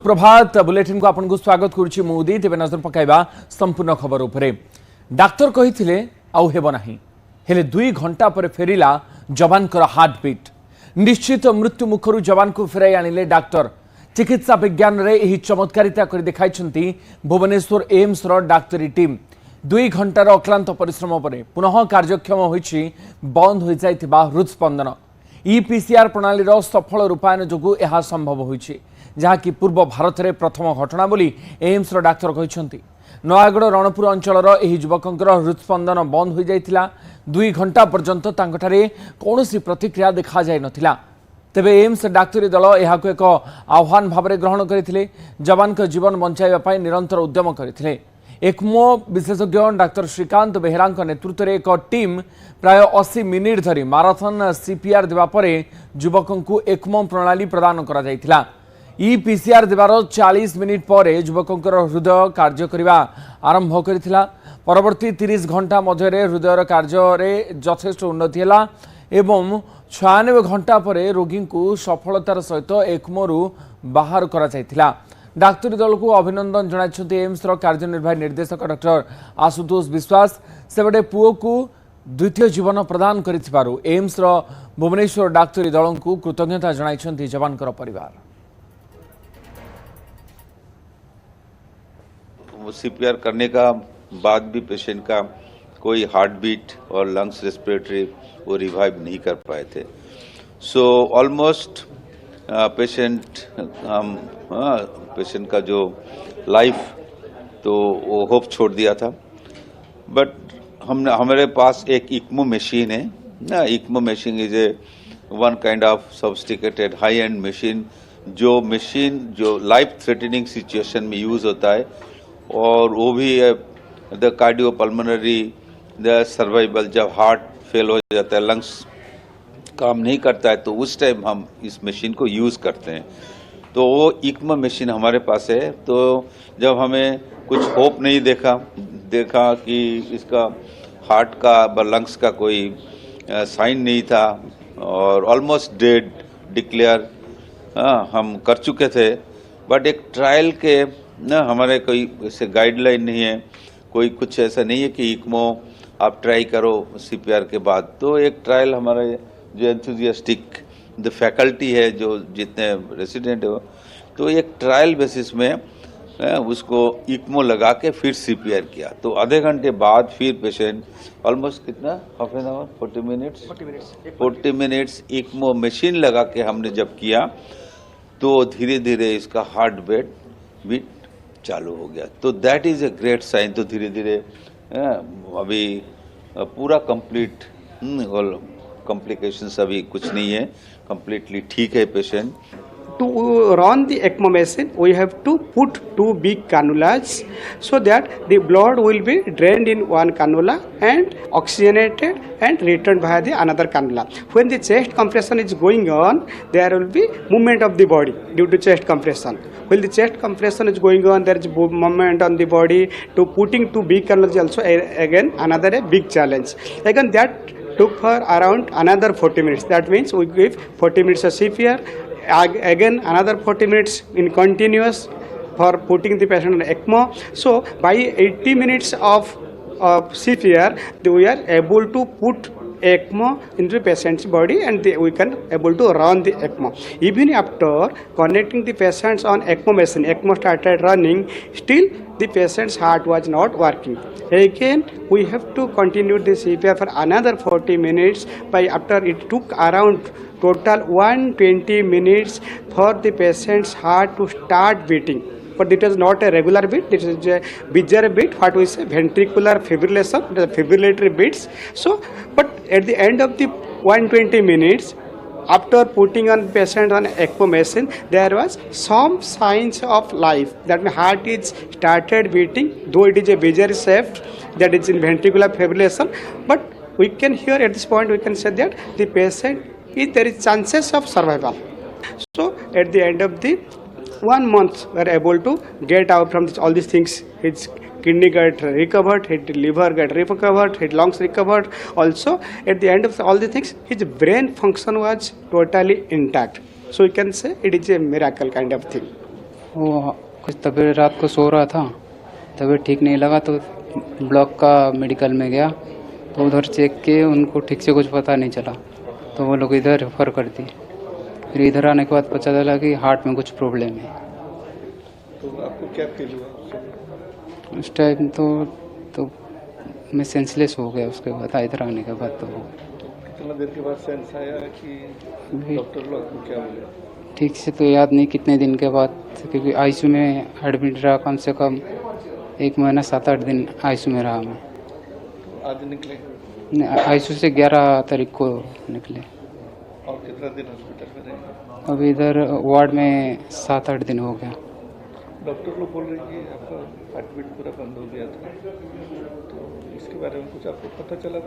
प्रभात bulletin को आपन स्वागत करुछि मोदी तेबे नजर पकाइबा संपूर्ण खबर उपरे। डाक्टर कहिथिले आउ हेबो नाही, हेले 2 घंटा पर फेरिला जवान कर हार्ट बीट। निश्चित मृत्यु मुखरु जवान को फेराई आनिले डाक्टर। चिकित्सा विज्ञान रे एही चमत्कारिता कर देखाइछंती भुवनेश्वर एम्स रो डाक्टरी टीम। 2 घंटार अक्लांत परिश्रम पर पुनः कार्यक्षम होइछि बंद हो जाइथिबा हृदस्पंदन। ईपीसीआर प्रणाली रो सफल रूपायन जोगु एहा संभव होइछि, जहाँकि पूर्व भारत में प्रथम घटना बोली एम्स रो डाक्टर कहते। नयागढ़ रणपुर अंचल युवकर हृदस्पंदन बंद हो जाइथिला। 2 घंटा पर्यंत तांकठारे कौनसी प्रतिक्रिया देखा जाय नथिला। तेबे एम्स डाक्तरी दल एहाको एक आह्वान भाव ग्रहण करथिले। जवान का जीवन बंचाइबा पई निरंतर उद्यम करथिले। एक्मो विशेषज्ञ डाक्टर श्रीकांत बेहेरा नेतृत्व में एक टीम प्राय 80 मिनिट धरी माराथन सीपीआर देवा परे युवकों को एक्मो प्रणाली प्रदान करा जाइथिला। ईपीसीआर देवार 40 मिनिट पर युवकों हृदय कार्य करने आरंभ करथिला। परवर्ती 30 घंटा मध्य हृदय कार्य यथेष्ट उन्नति है एवं 96 घंटा पर रोगी को सफलतार सहित एक्मोरु बाहर करा जाइथिला। डाक्तरी दल को अभिनंदन जणाइछन्ति एम्स रो कार्यनिर्वाही निर्देशक डॉक्टर आशुतोष विश्वास। सेबडे पुओ को द्वितीय जीवन प्रदान करिथिबारु एम्स रो भुवनेश्वर डाक्तरी दल को कृतज्ञता जणाइछन्ति जवानकर परिवार। सीपीआर करने का बाद भी पेशेंट का कोई हार्ट बीट और लंग्स रेस्पिरेटरी वो रिवाइव नहीं कर पाए थे। सो ऑलमोस्ट पेशेंट का जो लाइफ तो वो होप छोड़ दिया था। बट हमारे पास एक इक्मो मशीन है ना। ECMO machine is a one kind of sophisticated high and machine, जो लाइफ थ्रेटनिंग सिचुएशन में यूज होता है। और वो भी द कार्डियोपल्मोनरी द सर्वाइवल, जब हार्ट फेल हो जाता है, लंग्स काम नहीं करता है, तो उस टाइम हम इस मशीन को यूज़ करते हैं। तो वो इक्मो मशीन हमारे पास है। तो जब हमें कुछ होप नहीं देखा कि इसका हार्ट का व लंग्स का कोई साइन नहीं था और ऑलमोस्ट डेड डिक्लेयर हम कर चुके थे। बट एक ट्रायल के ना, हमारे कोई ऐसे गाइडलाइन नहीं है, कोई कुछ ऐसा नहीं है कि इक्मो आप ट्राई करो सीपीआर के बाद। तो एक ट्रायल हमारे जो एंथुजियास्टिक द फैकल्टी है, जो जितने रेसिडेंट हो, तो एक ट्रायल बेसिस में उसको इक्मो लगा के फिर सीपीआर किया। तो आधे घंटे बाद फिर पेशेंट ऑलमोस्ट कितना half an hour 40 minutes ECMO machine लगा के हमने जब किया, तो धीरे धीरे इसका हार्ट बीट चालू हो गया। तो that is a great sign. तो धीरे धीरे अभी पूरा कंप्लीट कॉम्प्लिकेशंस अभी कुछ नहीं है, कंप्लीटली ठीक है patient. To run the ECMO machine, we have to put 2 big cannulas so that the blood will be drained in one cannula and oxygenated and returned via the another cannula. When the chest compression is going on, there will be movement of the body due to chest compression. When the chest compression is going on, there is movement on the body. To putting 2 big cannulas is also again another a big challenge. Again that took for around another 40 minutes. That means we give 40 minutes of CPR. Again another 40 minutes in continuous for putting the patient on ECMO. So by 80 minutes of CPR, we are able to put ECMO into the patient's body and we can able to run the ECMO. Even after connecting the patients on ECMO machine, ECMO started running, still the patient's heart was not working. Again we have to continue the CPR for another 40 minutes. By after it took around total 120 minutes for the patient's heart to start beating. But it is not a regular beat, it is a bizarre beat, what we say ventricular fibrillation, the fibrillatory beats. So, but at the end of the 120 minutes, after putting on patient on ECMO machine, there was some signs of life. That my heart is started beating, though it is a bizarre shape, that is in ventricular fibrillation. But we can hear at this point, we can say that the patient there is chances of survival. So at the end of the 1 month, we are able to get out from all these things. His kidney got recovered, his liver got recovered, his lungs recovered. Also, at the end of all the things, his brain function was totally intact. So you can say it is a miracle kind of thing. वो कुछ तबीयत रात को सो रहा था, तबीयत ठीक नहीं लगा तो ब्लॉक का मेडिकल में गया तो उधर चेक किए, उनको ठीक से कुछ पता नहीं चला तो वो लोग इधर रेफर कर दिए। फिर इधर आने के बाद पता चला कि हार्ट में कुछ प्रॉब्लम है। तो आपको क्या फील हुआ? उस टाइम तो मैं सेंसलेस हो गया। उसके बाद इधर आने के बाद तो कितना देर के बाद सेंस आया कि डॉक्टर लोग आपको क्या बोले? ठीक से तो याद नहीं कितने दिन के बाद, क्योंकि आईसीयू में एडमिट रहा कम से कम 1 महीना 7-8 दिन आईसीयू में रहा मैं। आज निकले आईसीयू से 11 तारीख को निकले। और कितना दिन हॉस्पिटल में रहे? अभी इधर वार्ड में 7-8 दिन हो गया। डॉक्टर लोग बोल रहे हैं कि आपका हार्ट बीट पूरा बंद हो गया था, तो इसके बारे में कुछ आपको पता चला?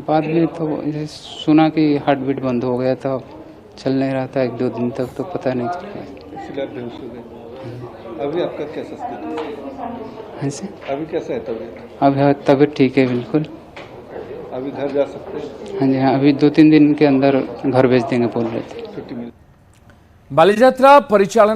बाद में तो ऐसे सुना कि हार्ट बीट बंद हो गया था, चल नहीं रहा था 1-2 दिन तक, तो पता नहीं चला। इसलिए आप बेहोश हो गए। अभी आपका कैसा स्थिति है? ऐसे अभी कैसा है तबीयत? अब तबीयत ठीक है बिल्कुल। अभी घर जा सकते हैं? हाँ जी हाँ, अभी 2-3 दिन के अंदर घर भेज देंगे बोल रहे थे। छुट्टी मिल बालीजात्रा परिचालन